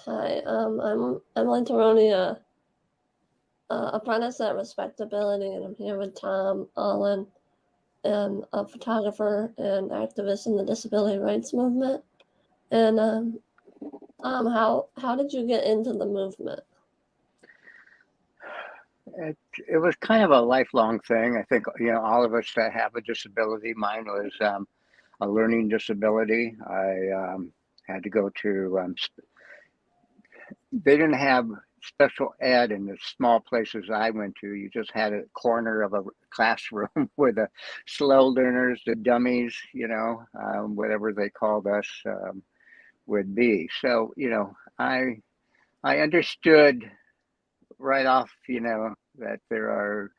Hi, I'm Emily Tironi, apprentice at RespectAbility, and I'm here with Tom Olin, and a photographer and activist in the disability rights movement. And Tom, how did you get into the movement? It was kind of a lifelong thing. I think, all of us that have a disability, mine was a learning disability. I had to go to, they didn't have special ed in the small places I went to. You just had a corner of a classroom where the slow learners, the dummies, whatever they called us, would be. So, I understood right off, that there are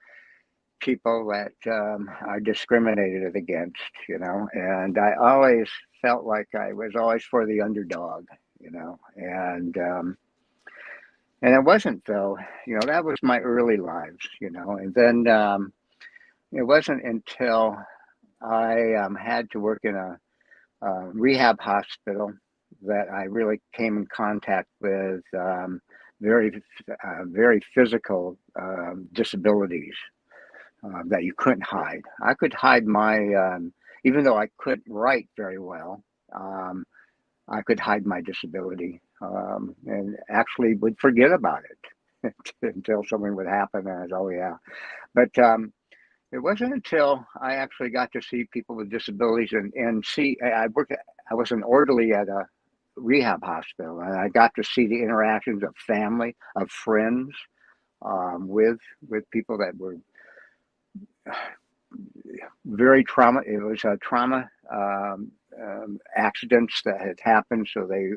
people that are discriminated against, and I always felt like I was always for the underdog, and it wasn't though, that was my early lives, and then it wasn't until I had to work in a rehab hospital that I really came in contact with very physical disabilities that you couldn't hide. I could hide even though I couldn't write very well, um, I could hide my disability and actually would forget about it until something would happen and I'd, oh yeah. But it wasn't until I actually got to see people with disabilities and see, I was an orderly at a rehab hospital and I got to see the interactions of family, of friends, with people that were very trauma. It was a trauma accidents that had happened, so they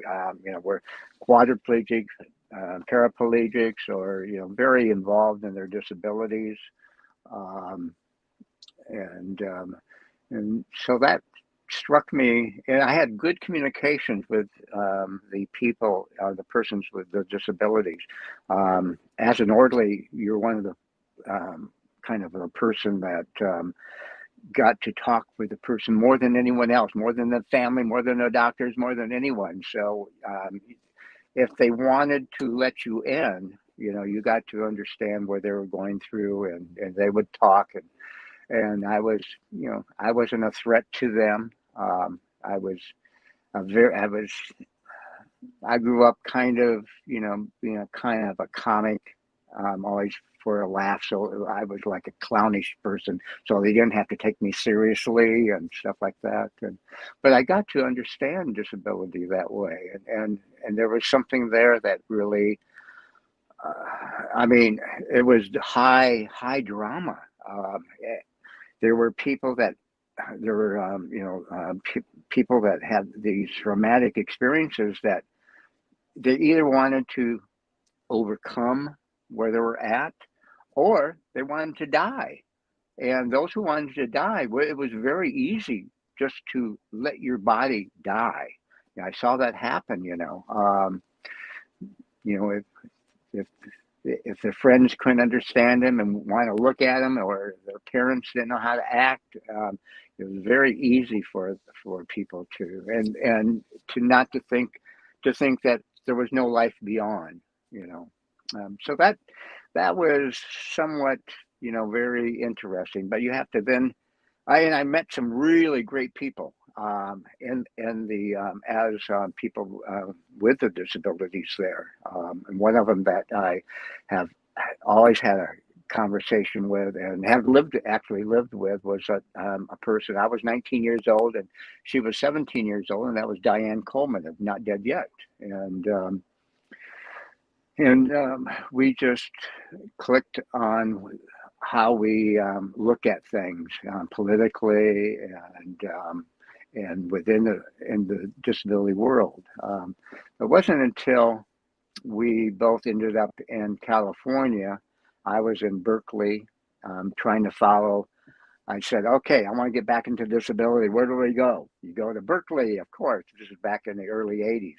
were quadriplegics, paraplegics, or very involved in their disabilities, um, and and so that struck me. And I had good communications with the people, the persons with the disabilities. As an orderly, you're one of the kind of a person that got to talk with the person more than anyone else, more than the family, more than the doctors, more than anyone. So if they wanted to let you in, you got to understand what they were going through, and they would talk, and I wasn't a threat to them. I was a very, I grew up kind of, being a kind of a comic, always for a laugh. So I was like a clownish person. So they didn't have to take me seriously and stuff like that. But I got to understand disability that way. And there was something there that really, I mean, it was high drama. There were people that, there were, people that had these traumatic experiences that they either wanted to overcome where they were at, or they wanted to die. And those who wanted to die, it was very easy just to let your body die. I saw that happen. If if if their friends couldn't understand them and want to look at them, or their parents didn't know how to act, it was very easy for people to and to not to think that there was no life beyond. You know, so that was somewhat, very interesting. But you have to then, I met some really great people in the as people with the disabilities there, and one of them that I have always had a conversation with and have actually lived with was a person. I was 19 years old and she was 17 years old, and that was Diane Coleman of Not Dead Yet, and we just clicked on how we look at things politically and within the disability world. It wasn't until we both ended up in California. I was in Berkeley, trying to follow. I said, okay, I want to get back into disability. Where do we go? You go to Berkeley, of course. This is back in the early 80s.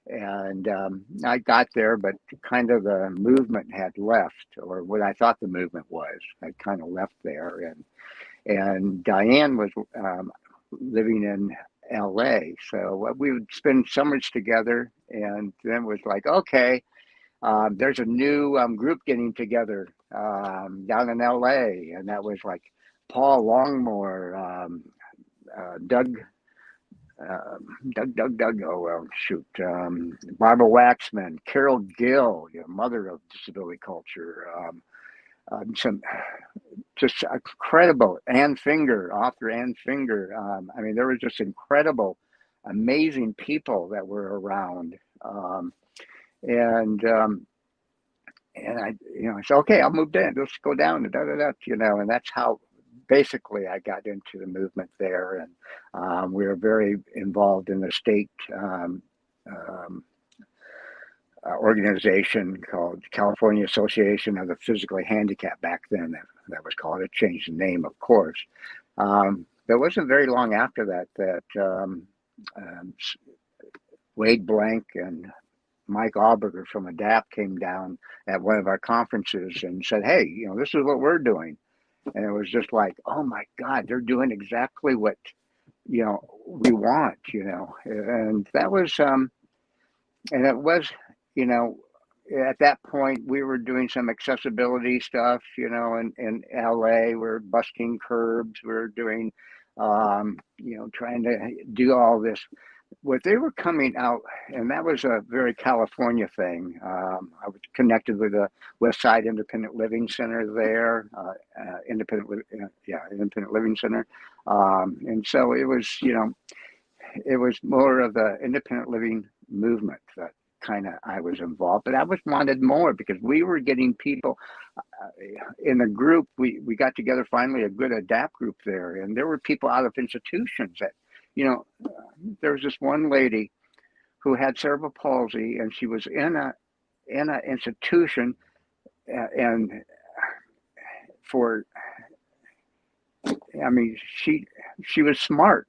And I got there, but kind of the movement had left, or what I thought the movement was, had kind of left there. And Diane was living in LA. So we would spend summers together, and then it was like, okay, there's a new group getting together down in LA, and that was like Paul Longmore, Doug, Doug. Oh well, shoot, Barbara Waxman, Carol Gill, mother of disability culture. Some just incredible author Ann Finger. I mean, there was just incredible, amazing people that were around, and I, I said, okay, I'll move down. Let's go down and and that's how basically I got into the movement there, and we were very involved in the state. Um, Organization called California Association of the Physically Handicapped back then. That was called. It changed the name, of course. There wasn't very long after that Wade Blank and Mike Auberger from ADAPT came down at one of our conferences and said, "Hey, this is what we're doing." And it was just like, "Oh my God, they're doing exactly what we want." And that was and it was, at that point we were doing some accessibility stuff, in LA. We're busting curbs, we're doing, trying to do all this. What they were coming out, and that was a very California thing. I was connected with the West Side Independent Living Center there, Independent Living Center, and so it was, it was more of the independent living movement that kind of I was involved, but I was wanted more because we were getting people in the group. We got together finally a good ADAPT group there, and there were people out of institutions that, there was this one lady who had cerebral palsy, and she was in a institution, and for, I mean, she was smart.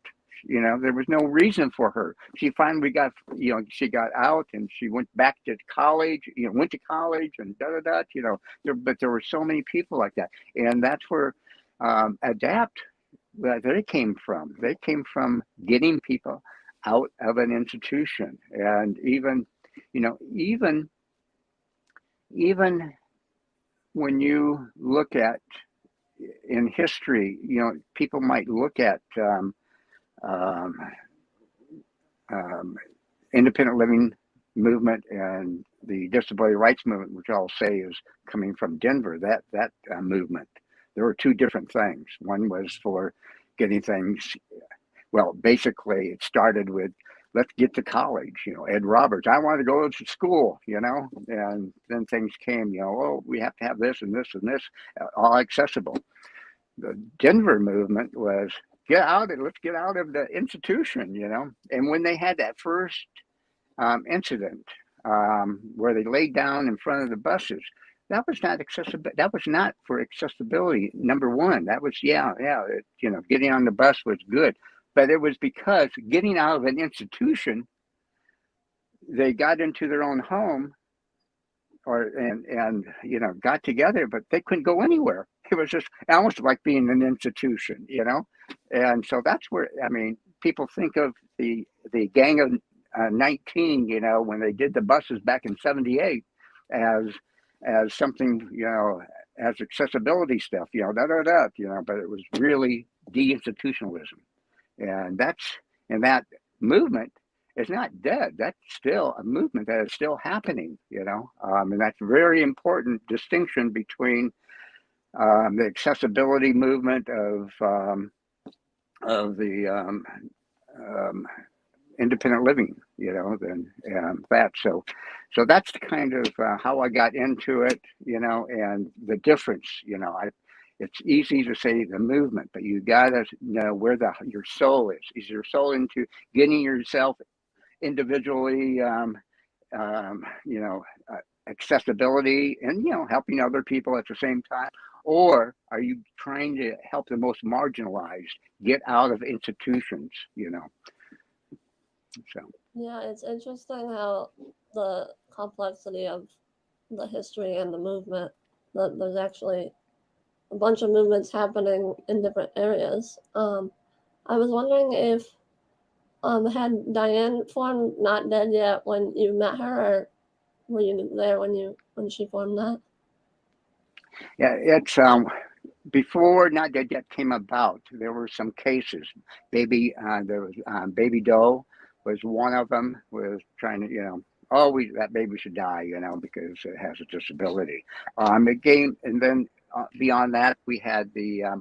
There was no reason for her. She finally got, she got out and she went back to college, went to college and but there were so many people like that. And that's where ADAPT, they came from. They came from getting people out of an institution. And even when you look at in history, people might look at um, independent living movement and the disability rights movement, which I'll say is coming from Denver. That movement, there were two different things. One was for getting things. Well, basically, it started with, let's get to college. Ed Roberts, I want to go to school. And then things came. Oh, we have to have this and this and this, all accessible. The Denver movement was, let's get out of the institution, And when they had that first incident where they laid down in front of the buses, that was not accessible. That was not for accessibility. Number one, that was, getting on the bus was good, but it was because getting out of an institution, they got into their own home and got together, but they couldn't go anywhere. It was just almost like being an institution, and so that's where, I mean, people think of the Gang of 19, when they did the buses back in '78 as something, as accessibility stuff, but it was really deinstitutionalism, and that movement is not dead. That's still a movement that is still happening, and that's a very important distinction between the accessibility movement of the independent living, than that. So that's kind of how I got into it, and the difference, it's easy to say the movement, but you gotta know where your soul is. Is your soul into getting yourself individually, um, you know, accessibility and, helping other people at the same time? Or are you trying to help the most marginalized get out of institutions, So. Yeah, it's interesting how the complexity of the history and the movement, that there's actually a bunch of movements happening in different areas. I was wondering if had Diane formed Not Dead Yet when you met her, or were you there when she formed that? Yeah, it's before Not Dead Yet came about. There were some cases. There was Baby Doe was one of them. Was trying to, oh, that baby should die, because it has a disability. It came, and then beyond that, we had the I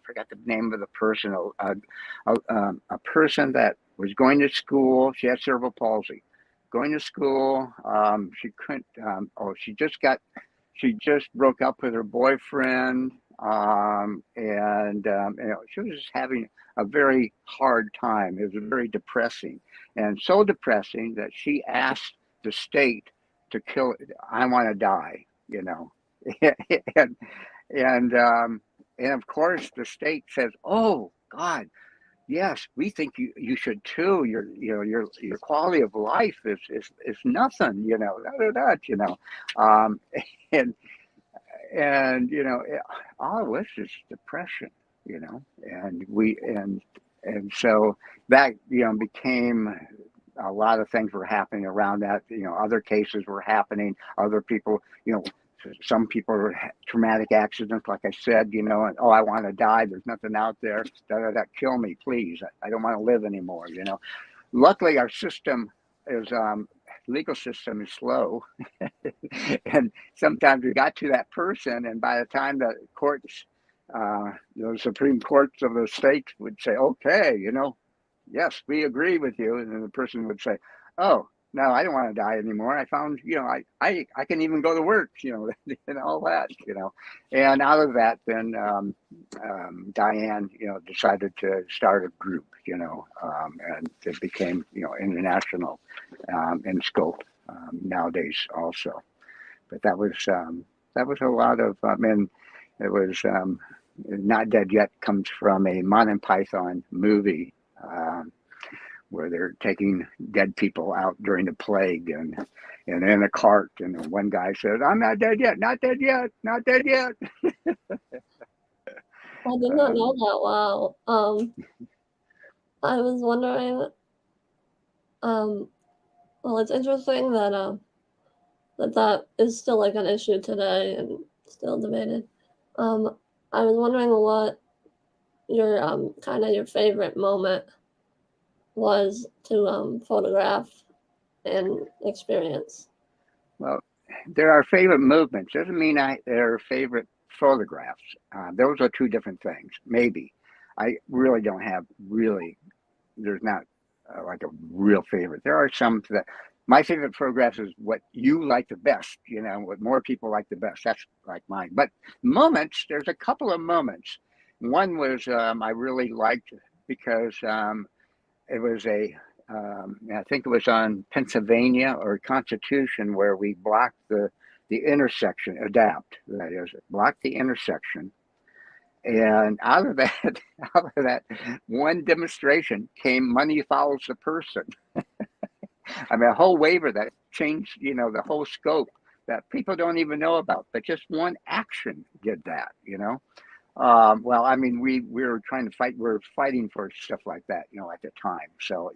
forgot the name of the person. A person that was going to school. She had cerebral palsy. Going to school, she couldn't. She just broke up with her boyfriend, and she was just having a very hard time. It was very depressing, and so depressing that she asked the state to kill. I want to die, and and and of course the state says, "Oh God, yes, we think you should too. Your quality of life is nothing, um, and all of this is depression, and so that became a lot of things were happening around that. Other cases were happening. Other people, some people were traumatic accidents, like I said, and oh, I want to die. There's nothing out there. Kill me, please. I don't want to live anymore. Luckily, our system is legal system is slow, and sometimes we got to that person, and by the time the courts, the Supreme Courts of the states would say, okay, yes, we agree with you, and then the person would say, oh, no, I don't want to die anymore. I found, I can even go to work, and all that, and out of that, then Diane, decided to start a group, and it became, international in scope nowadays also. But that was a lot of, and it was Not Dead Yet comes from a Monty Python movie. Where they're taking dead people out during the plague and in a cart, and one guy says, "I'm not dead yet, not dead yet, not dead yet." I did not know that. Wow. I was wondering. Well, it's interesting that that is still like an issue today and still debated. Um, I was wondering what your kind of your favorite moment was to photograph and experience. Well, there are favorite movements. Doesn't mean there are favorite photographs. Those are two different things. Maybe I really don't have really. There's not like a real favorite. There are some that my favorite photographs is what you like the best. What more people like the best. That's like mine. But moments, there's a couple of moments. One was I really liked because it was I think it was on Pennsylvania or Constitution where we blocked the intersection, adapt, that is, blocked the intersection. And out of that, out of that one demonstration came money follows the person. I mean, a whole waiver that changed, the whole scope that people don't even know about, but just one action did that, well, I mean, we were trying to fight. We were fighting for stuff like that, at the time. So,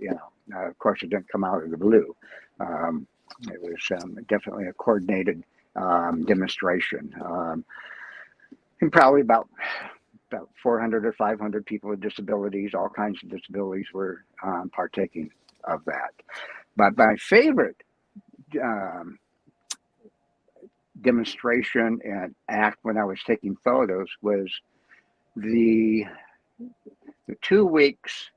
of course, it didn't come out of the blue. It was definitely a coordinated demonstration, and probably about 400 or 500 people with disabilities, all kinds of disabilities, were partaking of that. But my favorite demonstration and act when I was taking photos was the 2 weeks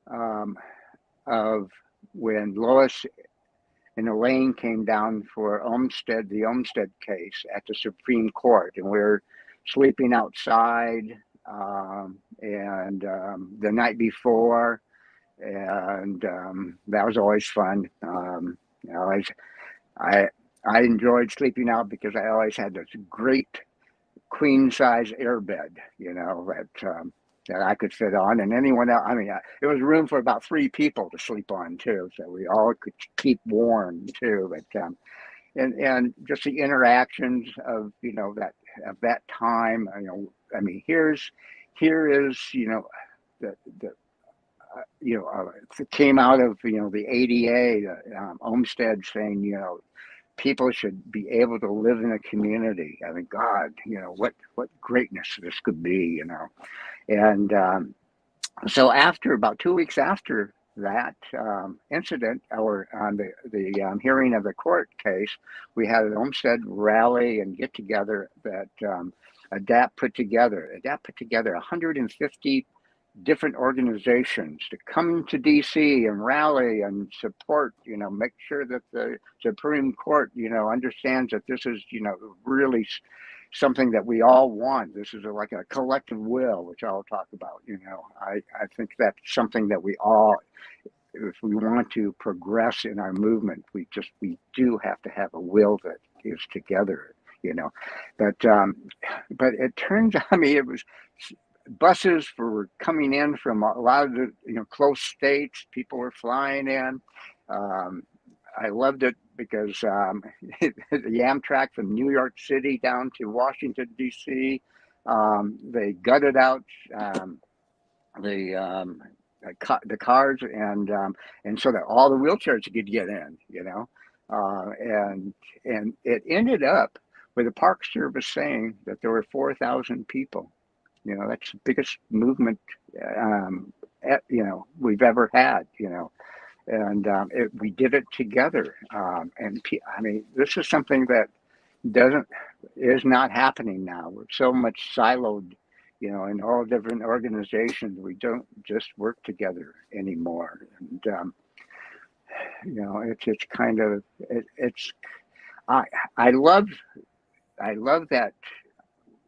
of when Lois and Elaine came down for the Olmsted case at the Supreme Court, and we were sleeping outside, and the night before, and that was always fun. I enjoyed sleeping out because I always had this great queen size airbed, that I could fit on, and anyone else. I mean, it was room for about 3 people to sleep on too, so we all could keep warm too. But and just the interactions of that time. I mean, here is the came out of, the ADA, Olmsted saying, people should be able to live in a community. I mean, God, what greatness this could be, And so after about 2 weeks after that incident, or on the hearing of the court case, we had an Olmsted rally and get together that ADAPT put together. ADAPT put together 150 different organizations to come to DC and rally and support, make sure that the Supreme Court, understands that this is, really something that we all want. This is like a collective will, which I'll talk about. I think that's something that we all, if we want to progress in our movement, we do have to have a will that is together, but it turns out, it was buses were coming in from a lot of the close states. People were flying in. I loved it because the Amtrak from New York City down to Washington D.C. They gutted out the cars, and so that all the wheelchairs could get in. And it ended up with the Park Service saying that there were 4,000 people. That's the biggest movement, we've ever had, and we did it together. This is something that is not happening now. We're so much siloed, in all different organizations. We don't just work together anymore. And, it's kind of, I love that,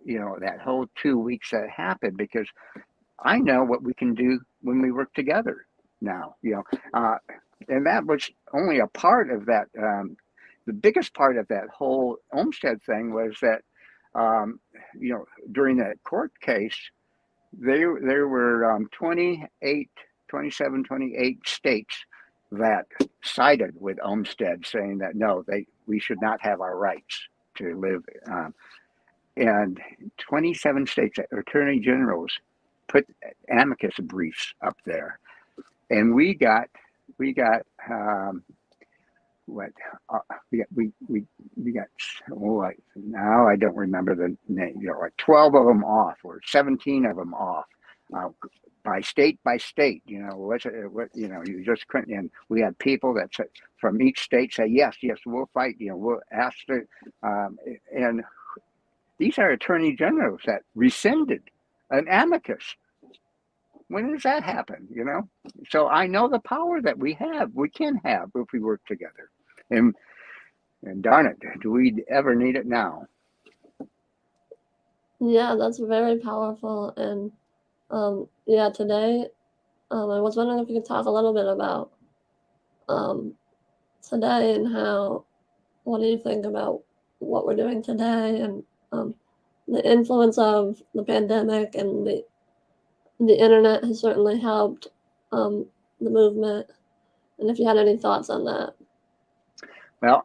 that whole 2 weeks that happened, because I know what we can do when we work together now, and that was only a part of that. The biggest part of that whole Olmsted thing was that, during that court case, there were 28 states that sided with Olmsted, saying that no, we should not have our rights to live. And 27 states attorney generals put amicus briefs up there, and we got now I don't remember the name, like 12 of them off, or 17 of them off, by state, you just couldn't. And we had people that said, from each state, say yes, we'll fight, we'll ask the, and these are attorney generals that rescinded an amicus. When does that happen? So I know the power that we can have if we work together. And darn it, do we ever need it now? Yeah, that's very powerful. And today, I was wondering if you could talk a little bit about today and what do you think about what we're doing today, and the influence of the pandemic and the internet has certainly helped the movement. And if you had any thoughts on that. Well,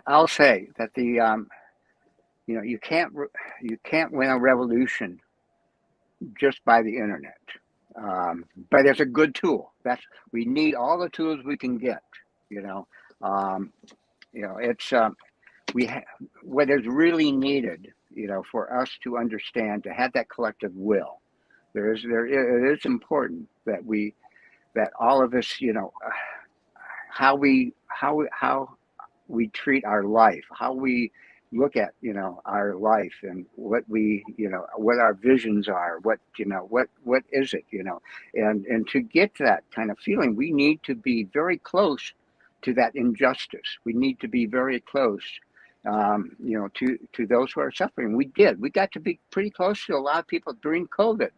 I'll say that the you can't win a revolution just by the internet, but it's a good tool. We need all the tools we can get. It's what is really needed. For us to understand, to have that collective will. It is important that all of us, how we treat our life, how we look at, our life, and what what our visions are, what is it, and to get that kind of feeling, we need to be very close to that injustice. We need to be very close, to those who are suffering. We got to be pretty close to a lot of people during COVID,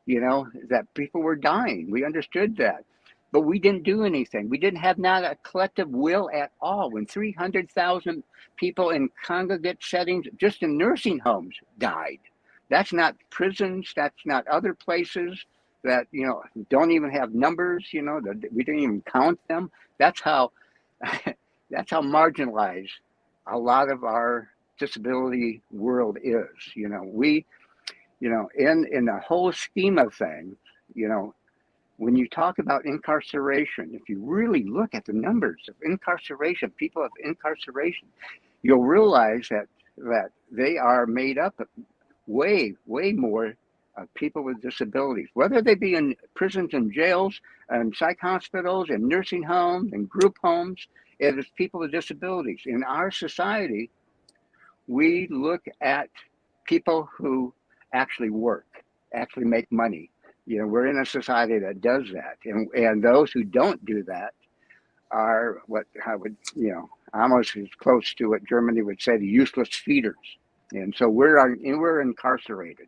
that people were dying. We understood that, but we didn't do anything. We didn't have not a collective will at all. When 300,000 people in congregate settings, just in nursing homes, died. That's not prisons. That's not other places that, don't even have numbers, we didn't even count them. That's how marginalized a lot of our disability world is. We, in the whole scheme of things, when you talk about incarceration, if you really look at the numbers of incarceration, people of incarceration, you'll realize that they are made up of way more people with disabilities, whether they be in prisons and jails and psych hospitals and nursing homes and group homes. It is people with disabilities. In our society, we look at people who actually work, actually make money. We're in a society that does that, and those who don't do that are what I would, almost as close to what Germany would say, the useless feeders. And so we're incarcerated.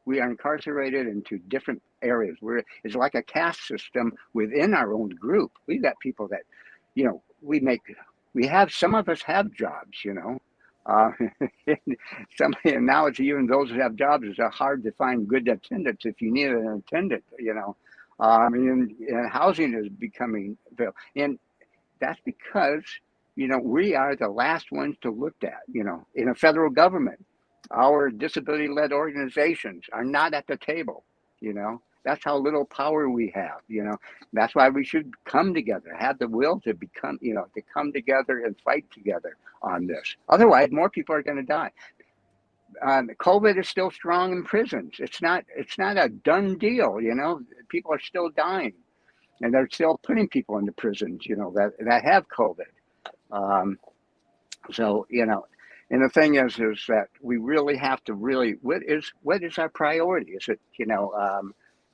We are incarcerated into different areas. It's like a caste system within our own group. We've got people that, some of us have jobs, and now it's even those who have jobs, it's hard to find good attendants if you need an attendant, and housing is becoming, and that's because, we are the last ones to look at, in a federal government. Our disability-led organizations are not at the table, That's how little power we have, That's why we should come together, have the will to become, to come together and fight together on this. Otherwise, more people are going to die. COVID is still strong in prisons. It's not a done deal, People are still dying. And they're still putting people into prisons, that have COVID. So, and the thing is that we really have to what is our priority? Is it,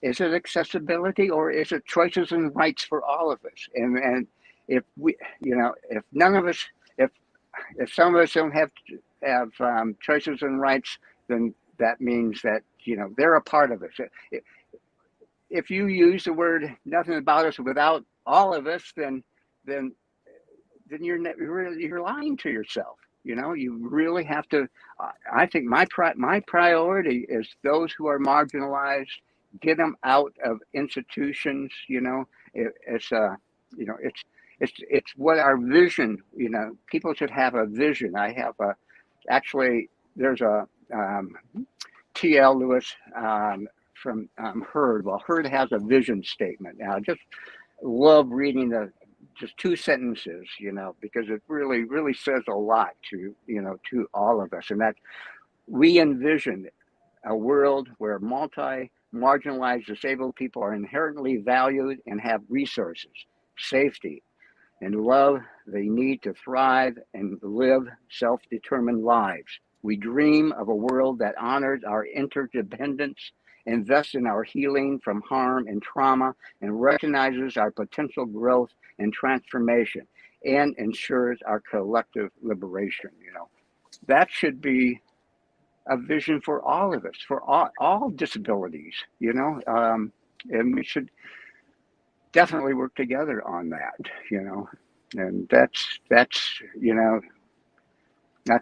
is it accessibility, or is it choices and rights for all of us? And if we, if none of us, if some of us don't have choices and rights, then that means that, they're a part of us. If you use the word nothing about us without all of us, then you're lying to yourself. You really have to. I think my priority is those who are marginalized, get them out of institutions. It's what our vision. People should have a vision. I have there's a T.L. Lewis from Herd. Well, Herd has a vision statement. Now, I just love reading just two sentences, because it really says a lot to all of us. And that we envision a world where marginalized disabled people are inherently valued and have resources, safety, and love they need to thrive and live self-determined lives. We dream of a world that honors our interdependence, invests in our healing from harm and trauma, and recognizes our potential growth and transformation, and ensures our collective liberation. That should be a vision for all of us, for all disabilities, and we should definitely work together on that, and that's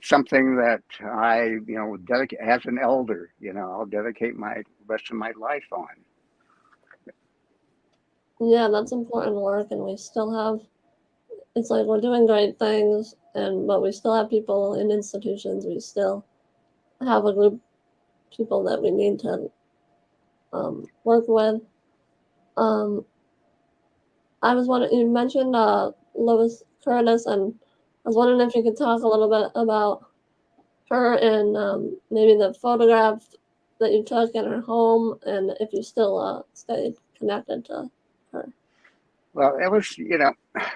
something that I, dedicate as an elder, I'll dedicate my rest of my life on. Yeah, that's important work, and we still have, it's like we're doing great things, but we still have people in institutions. We still have a group of people that we need to work with. I was wondering, you mentioned Lois Curtis, and I was wondering if you could talk a little bit about her and maybe the photograph that you took in her home, and if you still stayed connected to her. Well, it was,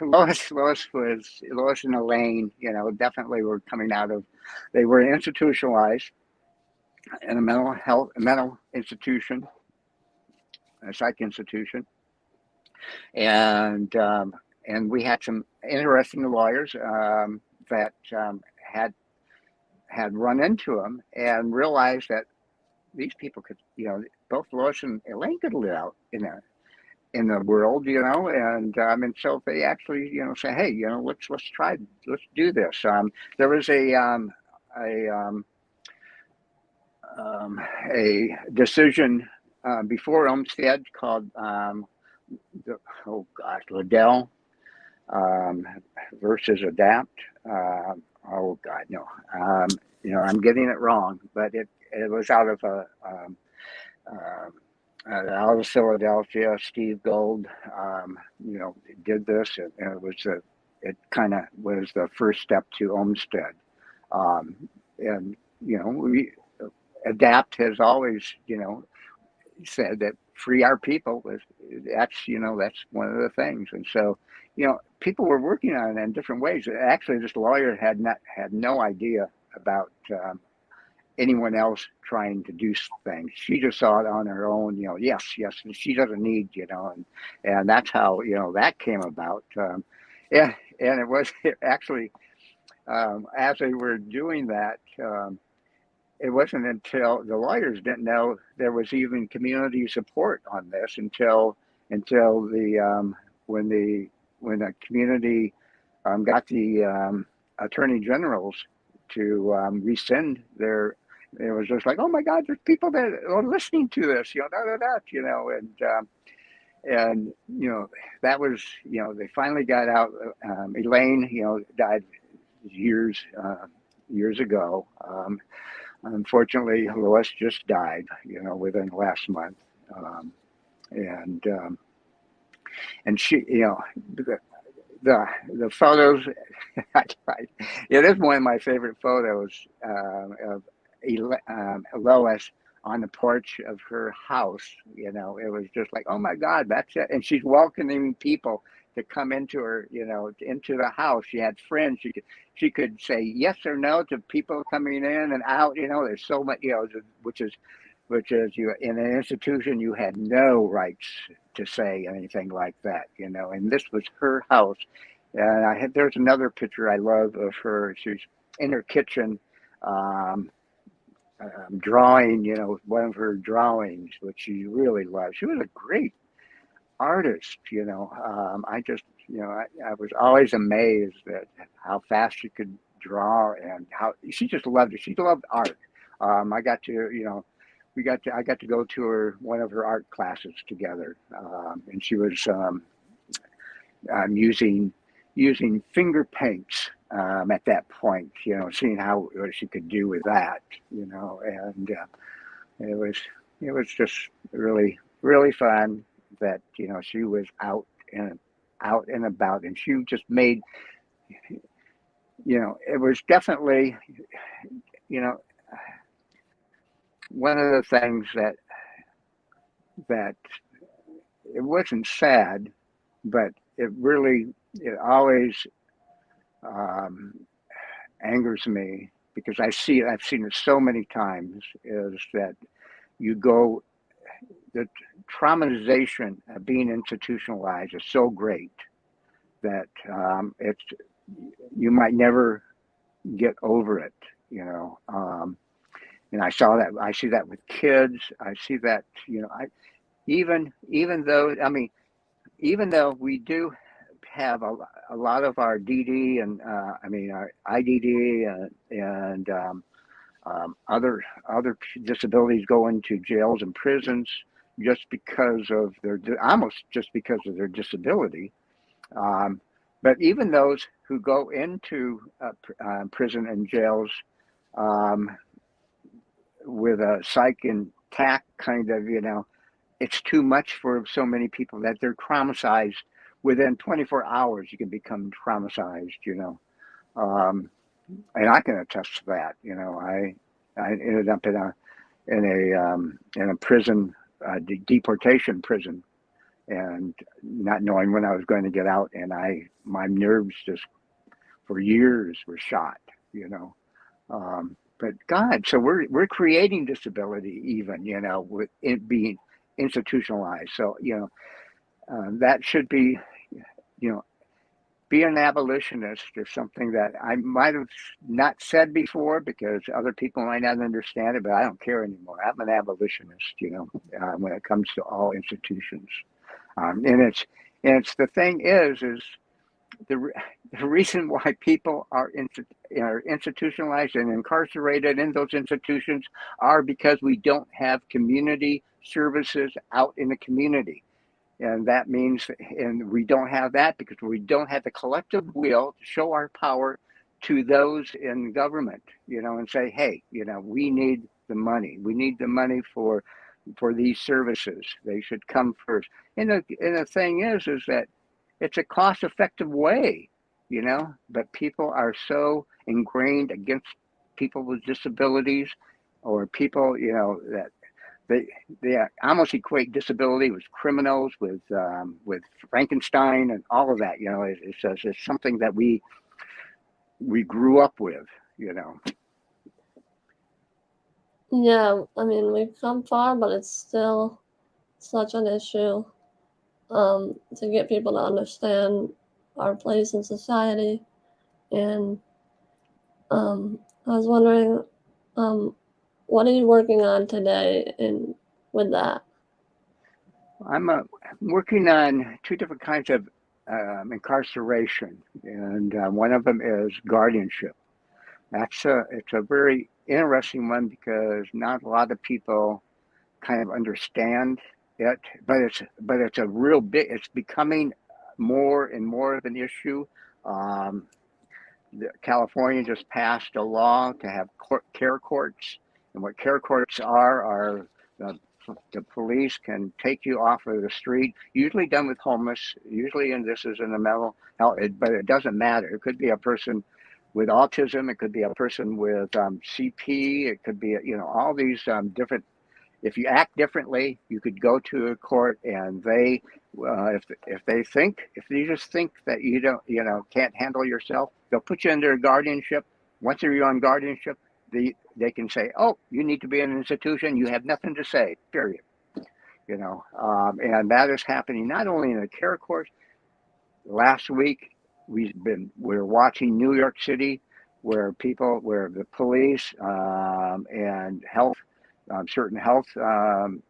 Lois and Elaine, definitely were coming out of, they were institutionalized in a mental institution, a psych institution. And we had some interesting lawyers that had run into them and realized that these people could, both Lois and Elaine could live out in the world, and so they actually, say, hey, let's do this. There was a decision before Olmstead called Liddell versus Adapt. I'm getting it wrong, but it was out of out of Philadelphia, Steve Gold, did this, and it kind of was the first step to Olmsted. And we Adapt has always said that free our people is that's one of the things. And so people were working on it in different ways. Actually, this lawyer had no idea about anyone else trying to do things. She just saw it on her own. Yes, and she doesn't need and that's how that came about. And it was actually as they were doing that. It wasn't until the lawyers didn't know there was even community support on this until when the community got the attorney generals to rescind their. It was just like, oh my God, there's people that are listening to this, and that was they finally got out. Elaine died years ago. Unfortunately, Lois just died, within the last month, um, and and she, the photos. It is one of my favorite photos of Lois on the porch of her house. It was just like, oh my God, that's it. And she's welcoming people to come into her, into the house. She had friends. She could say yes or no to people coming in and out. There's so much, which is you in an institution you had no rights to say anything like that. And this was her house. And there's another picture I love of her. She's in her kitchen. Um, Drawing, one of her drawings, which she really loved. She was a great artist, I just, I was always amazed at how fast she could draw and how she just loved it. She loved art. I got to, I got to go to one of her art classes together, and she was using finger paints at that point, seeing what she could do with that, and it was just really really fun that she was out and about, and she just made it was definitely you know one of the things that it wasn't sad, but it always um, angers me because I've seen it so many times is that you go the traumatization of being institutionalized is so great that it's you might never get over it, and I see that with kids. I see that I even though even though we do have a lot of our DD and our IDD and other disabilities go into jails and prisons just because of almost just because of their disability. Um, but even those who go into prison and jails um, with a psych intact kind of, it's too much for so many people that they're traumatized. Within 24 hours, you can become traumatized, um, and I can attest to that. I ended up in a prison, deportation prison, and not knowing when I was going to get out, and my nerves just for years were shot, But God, so we're creating disability even, with it being institutionalized. So that should be, you know, be an abolitionist is something that I might have not said before because other people might not understand it, but I don't care anymore. I'm an abolitionist, when it comes to all institutions. And it's the thing is the the reason why people are institutionalized and incarcerated in those institutions are because we don't have community services out in the community. And that means, and we don't have that because we don't have the collective will to show our power to those in government, and say, hey, we need the money. We need the money for for these services. They should come first. And the thing is that it's a cost-effective way, but people are so ingrained against people with disabilities, or people, that they almost equate disability with criminals, with Frankenstein and all of that. It's something that we grew up with. Yeah, I mean, we've come far, but it's still such an issue to get people to understand our place in society. And I was wondering, what are you working on today with that? I'm working on two different kinds of incarceration, and one of them is guardianship. It's a very interesting one because not a lot of people kind of understand it, but it's a real big. It's becoming more and more of an issue. Um, California just passed a law to have care courts, and what care courts are the police can take you off of the street, usually done with homeless, usually, and this is in the mental health, but it doesn't matter. It could be a person with autism, it could be a person with CP, it could be, all these different. If you act differently, you could go to a court, and if you just think that you don't, can't handle yourself, they'll put you under guardianship. Once you're on guardianship, they can say, "Oh, you need to be in an institution. You have nothing to say." Period. And that is happening not only in the care courts. Last week, we're watching New York City, where the police and health, certain health um,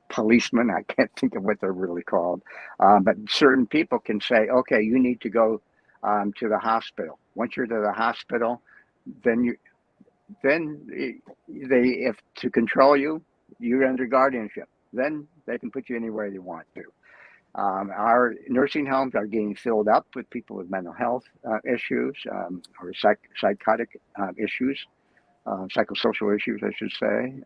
policemen, I can't think of what they're really called, but certain people can say, "Okay, you need to go to the hospital." Once you're to the hospital, then if to control you, you're under guardianship. Then they can put you anywhere they want to. Our nursing homes are getting filled up with people with mental health issues, or psychotic issues, psychosocial issues, I should say.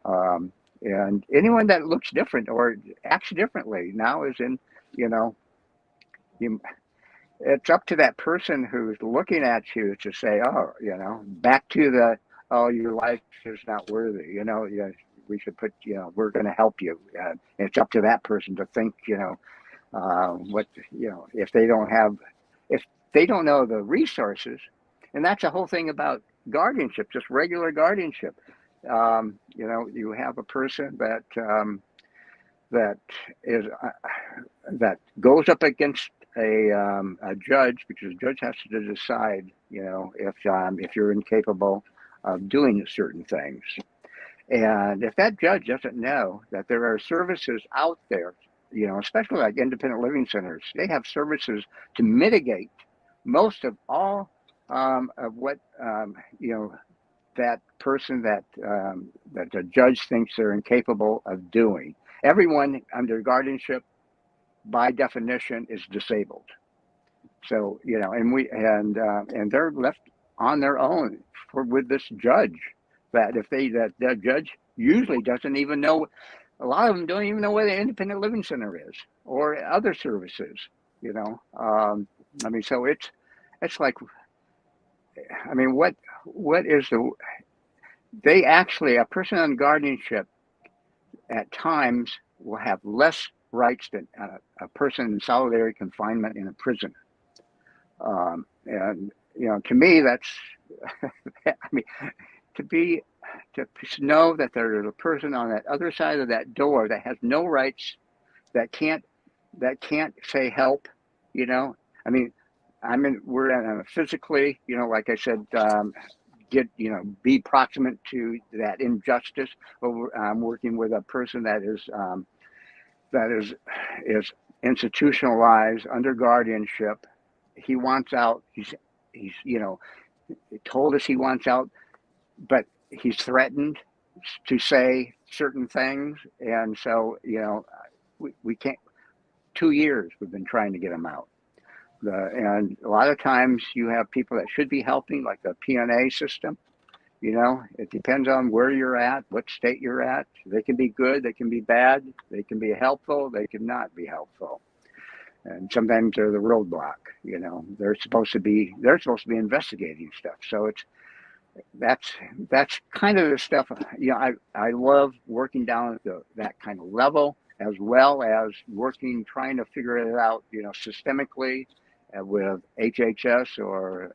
And anyone that looks different or acts differently now is in, you, it's up to that person who's looking at you to say, "Oh, back to oh, your life is not worthy. Yeah, we should put, we're going to help you." It's up to that person to think, what, if they don't know the resources, and that's the whole thing about guardianship, just regular guardianship. You have a person that is that goes up against a judge, because the judge has to decide, if you're incapable of doing certain things. And if that judge doesn't know that there are services out there, especially like independent living centers, they have services to mitigate most of all of what, that person that the judge thinks they're incapable of doing. Everyone under guardianship, by definition, is disabled. So and they're left on their own with this judge. That judge usually doesn't even know. A lot of them don't even know where the independent living center is or other services. So it's like, what is the? They actually, a person on guardianship at times will have less rights than a person in solitary confinement in a prison. And to me, that's, to know that there is a person on that other side of that door that has no rights, that can't say help. We're physically, like I said, be proximate to that injustice. But I'm working with a person that is institutionalized under guardianship. He wants out. He's told us he wants out, but he's threatened to say certain things, and so we can't. 2 years we've been trying to get him out. And a lot of times you have people that should be helping, like the P&A system, You know, it depends on where you're at, what state you're at. They can be good, they can be bad, they can be helpful, they can not be helpful. And sometimes they're the roadblock. You know, they're supposed to be investigating stuff. So that's that's kind of the stuff. You know, I love working down at that kind of level, as well as working trying to figure it out. You know, systemically with HHS or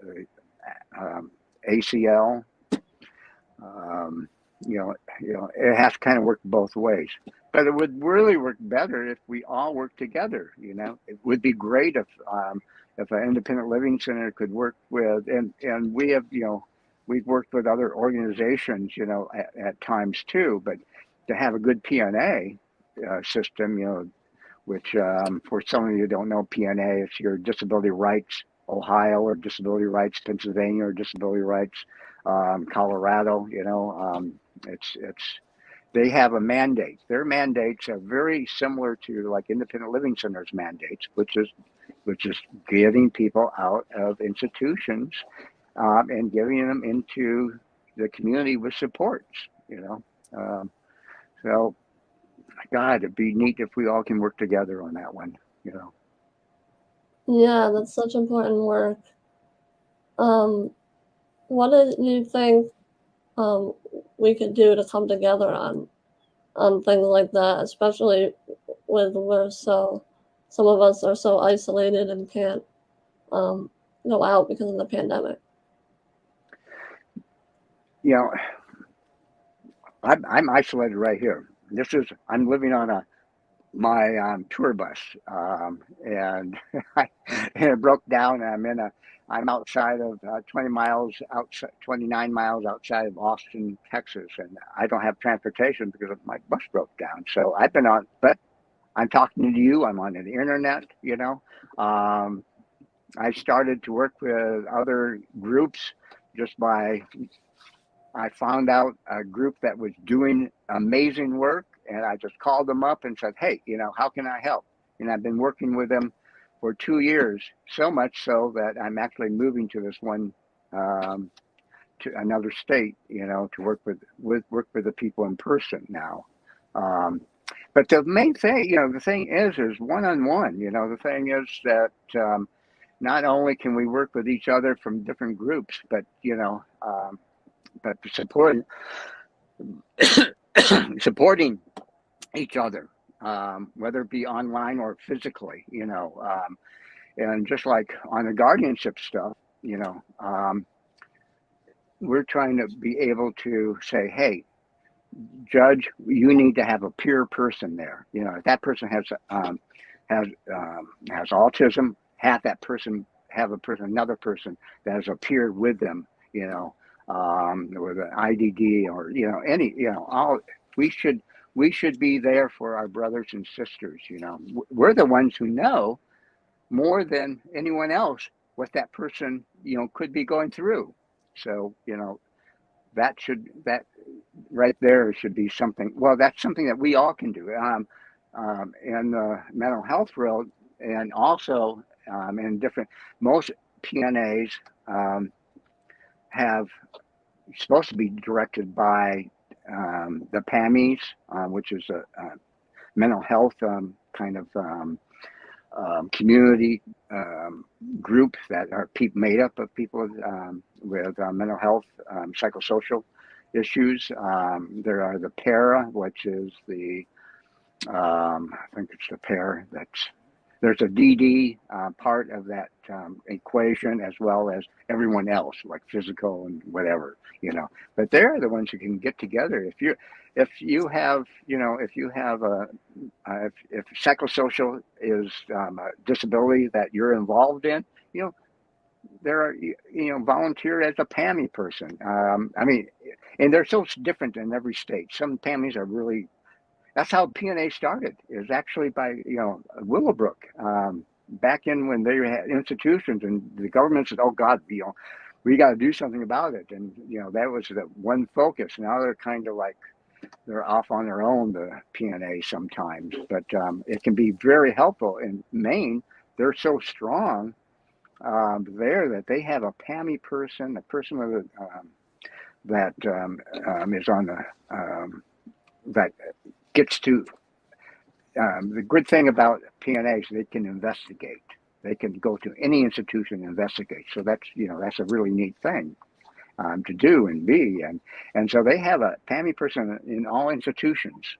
ACL. Um, it has to kind of work both ways. But it would really work better if we all work together. You know, it would be great if an independent living center could work with, and we have, we've worked with other organizations, at times too. But to have a good PNA system, which for some of you who don't know, PNA, it's your Disability Rights Ohio or Disability Rights Pennsylvania or Disability Rights Colorado. It's they have a mandate. Their mandates are very similar to like independent living centers mandates, which is getting people out of institutions and getting them into the community with supports. So God, it'd be neat if we all can work together on that one. Yeah, that's such important work. What do you think we could do to come together on things like that, especially with some of us are so isolated and can't go out because of the pandemic. You know, I'm isolated right here. I'm living on my tour bus, and and it broke down. And I'm outside of 29 miles outside of Austin, Texas, and I don't have transportation because my bus broke down. So I've been on, but I'm talking to you. I'm on the internet. I started to work with other groups just by I found out a group that was doing amazing work, and I just called them up and said, "Hey, how can I help?" And I've been working with them for 2 years, so much so that I'm actually moving to this one, to another state, to work with the people in person now. But the main thing, the thing is one-on-one. The thing is that not only can we work with each other from different groups, but supporting each other, whether it be online or physically, and just like on the guardianship stuff, we're trying to be able to say, hey, judge, you need to have a peer person there. If that person has autism, have that person have another person that has a peer with them, with an IDD or all. We should be there for our brothers and sisters. We're the ones who know more than anyone else what that person could be going through. So that right there should be something. Well, that's something that we all can do in the mental health world, and also in different. Most PNAs have supposed to be directed by the PAMIs, which is a mental health kind of community group that are made up of people with mental health, psychosocial issues. There are the para, which is I think it's the para there's a DD part of that equation, as well as everyone else, like physical and whatever, But they're the ones who can get together. If psychosocial is a disability that you're involved in, there are volunteer as a PAMI person. And they're so different in every state. Some PAMIs are really. That's how PNA started. Is actually by Willowbrook, back in when they had institutions, and the government said, "Oh God, we got to do something about it," and that was the one focus. Now they're kind of like they're off on their own, the PNA sometimes, but it can be very helpful. In Maine, they're so strong there that they have a PAMI person, a person with that is on the that gets to the good thing about PNAs, they can investigate. They can go to any institution and investigate. So that's that's a really neat thing to do and be. And so they have a PAMI person in all institutions.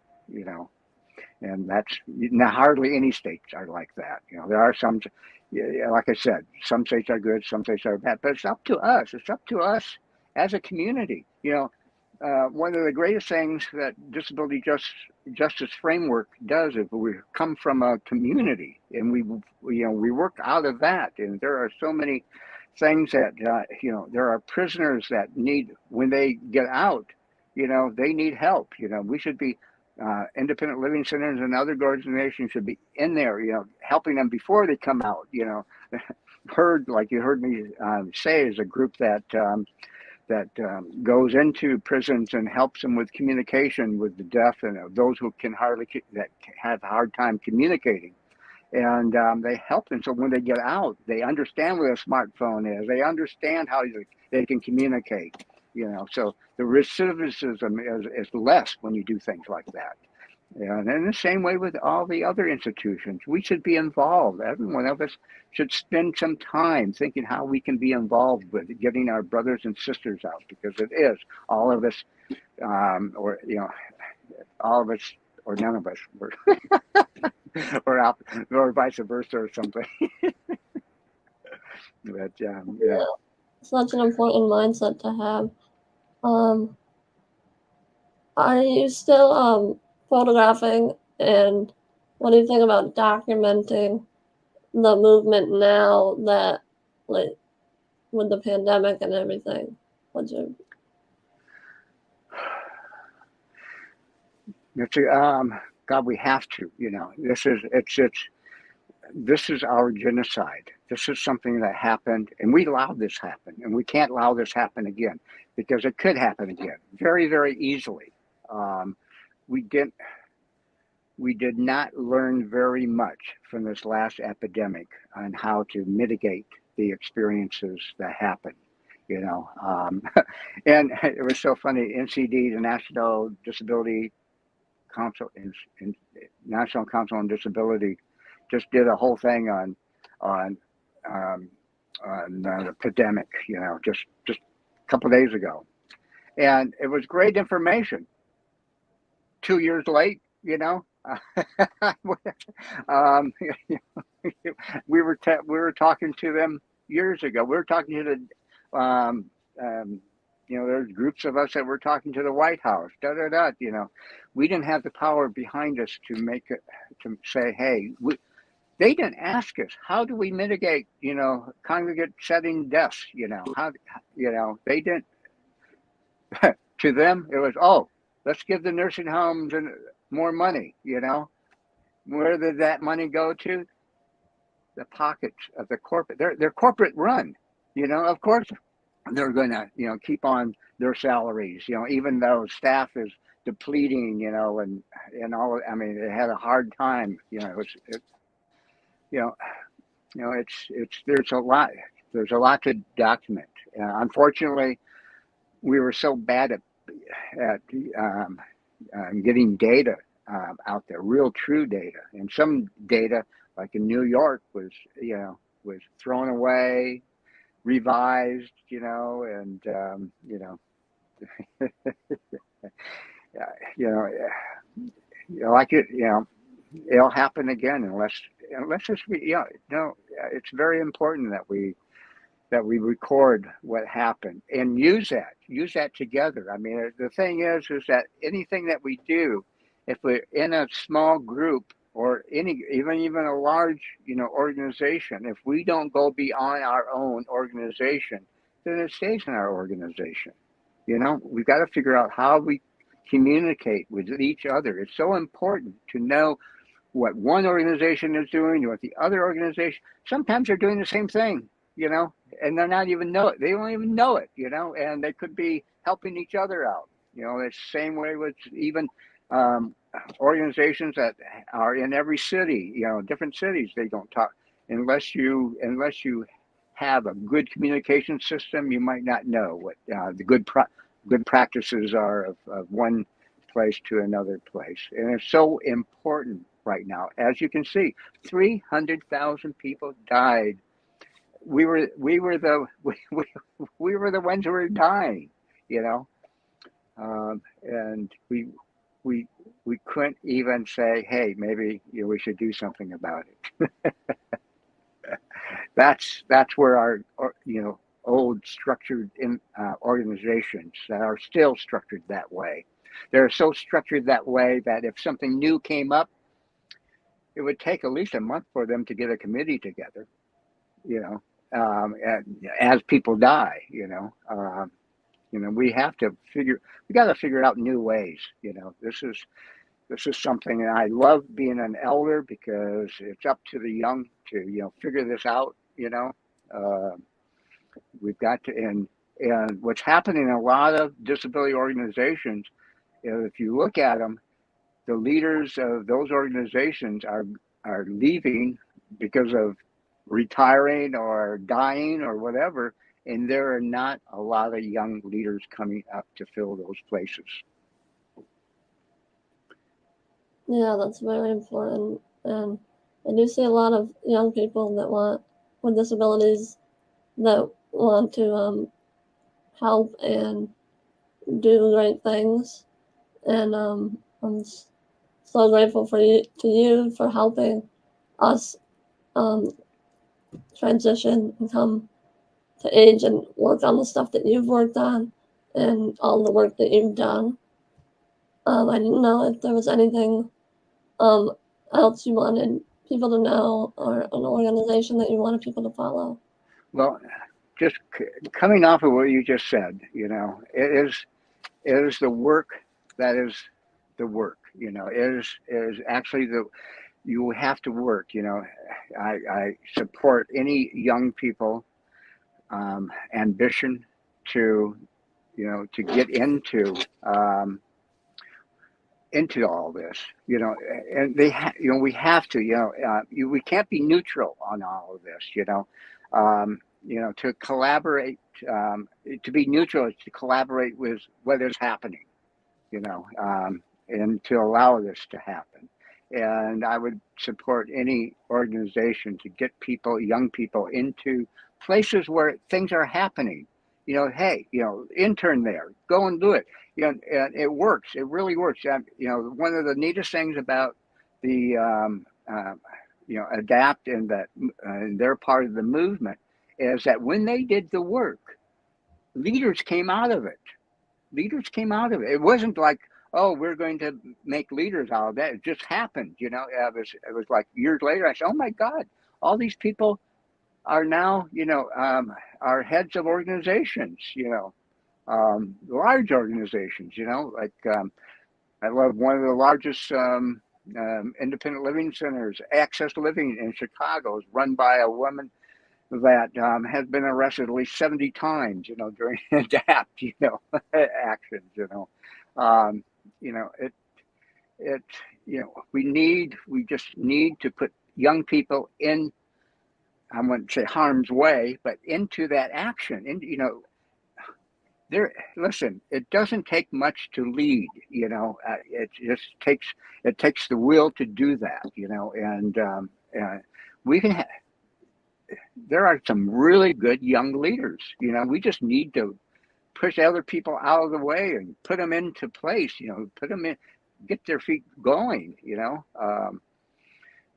And that's not hardly any states are like that. There are some, like I said, some states are good, some states are bad, but it's up to us. It's up to us as a community. One of the greatest things that disability justice framework does is we come from a community, and we work out of that. And there are so many things that there are prisoners that need, when they get out, they need help. We should be independent living centers and other organizations should be in there, helping them before they come out. Like you heard me say, is a group that goes into prisons and helps them with communication with the deaf and those who that have a hard time communicating. And they help them, so when they get out, they understand what a smartphone is. They understand how they can communicate. So the recidivism is less when you do things like that. And in the same way with all the other institutions, we should be involved. Every one of us should spend some time thinking how we can be involved with getting our brothers and sisters out, because it is all of us, all of us, or none of us, or vice versa, or something. But yeah, such an important mindset to have. Are you still photographing, and what do you think about documenting the movement now that, like, with the pandemic and everything? What's your... God, we have to. This is our genocide. This is something that happened, and we allowed this happen, and we can't allow this happen again, because it could happen again very, very easily. We did not learn very much from this last epidemic on how to mitigate the experiences that happened. And it was so funny. NCD, the National Disability Council, in National Council on Disability, just did a whole thing on the pandemic, just a couple of days ago, and it was great information. 2 years late, we were talking to them years ago. We were talking to the there's groups of us that were talking to the White House. We didn't have the power behind us to say, hey, they didn't ask us, how do we mitigate, congregate setting deaths, they didn't. To them, it was, oh, let's give the nursing homes more money, Where did that money go to? The pockets of the corporate. They're corporate run, of course they're going to, keep on their salaries, even though staff is depleting, and all. I mean, it had a hard time, there's a lot to document. Unfortunately, we were so bad at getting data out there, real true data, and some data, like in New York, was thrown away, revised, and like it, it'll happen again unless it's very important that we record what happened and use that together. I mean, the thing is that anything that we do, if we're in a small group or even a large, organization, if we don't go beyond our own organization, then it stays in our organization. We've got to figure out how we communicate with each other. It's so important to know what one organization is doing, what the other organization. Sometimes they're doing the same thing, and they're not even know it. They don't even know it, and they could be helping each other out. It's the same way with even organizations that are in every city, different cities. They don't talk unless you have a good communication system. You might not know what the good good practices are of one place to another place. And it's so important right now. As you can see, 300,000 people died. We were the ones who were dying, you know, and we couldn't even say, hey, maybe we should do something about it. That's where our old structured organizations that are still structured that way. They're so structured that way that if something new came up, it would take at least a month for them to get a committee together, you know, as people die, we have to we got to figure out new ways. This is something, and I love being an elder because it's up to the young to figure this out. We've got to, and what's happening in a lot of disability organizations, if you look at them, the leaders of those organizations are leaving because of retiring or dying or whatever, and there are not a lot of young leaders coming up to fill those places. Yeah, that's very important. And I do see a lot of young people with disabilities that want to help and do great things. And I'm so grateful to you for helping us transition and come to age and work on the stuff that you've worked on and all the work that you've done. I didn't know if there was anything else you wanted people to know or an organization that you wanted people to follow. Well, just coming off of what you just said, it is the work that is the work. It is actually you have to work. I support any young people ambition to get into all this, and we have to, we can't be neutral on all of this, to collaborate, to be neutral is to collaborate with what is happening, and to allow this to happen. And I would support any organization to get young people into places where things are happening. Hey, intern there, go and do it. And it works. It really works. One of the neatest things about the ADAPT and that they're part of the movement is that when they did the work, leaders came out of it. It wasn't like, oh, we're going to make leaders out of that. It just happened. It was like years later, I said, oh my God, all these people are now, are heads of organizations, large organizations, I love one of the largest independent living centers, Access Living in Chicago, is run by a woman that has been arrested at least 70 times, during ADAPT, actions, we just need to put young people in, I wouldn't say harm's way, but into that action. And, listen, it doesn't take much to lead, it just takes the will to do that, and we can there are some really good young leaders, we just need to push other people out of the way and put them into place, put them in, get their feet going,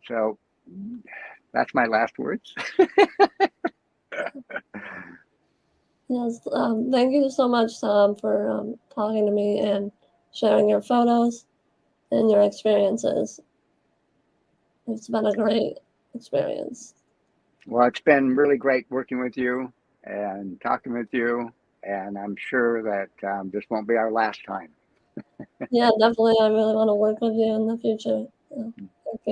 so that's my last words. Yes, thank you so much, Tom, for talking to me and sharing your photos and your experiences. It's been a great experience. Well, it's been really great working with you and talking with you, and I'm sure that this won't be our last time. Yeah, definitely. I really want to work with you in the future. Yeah.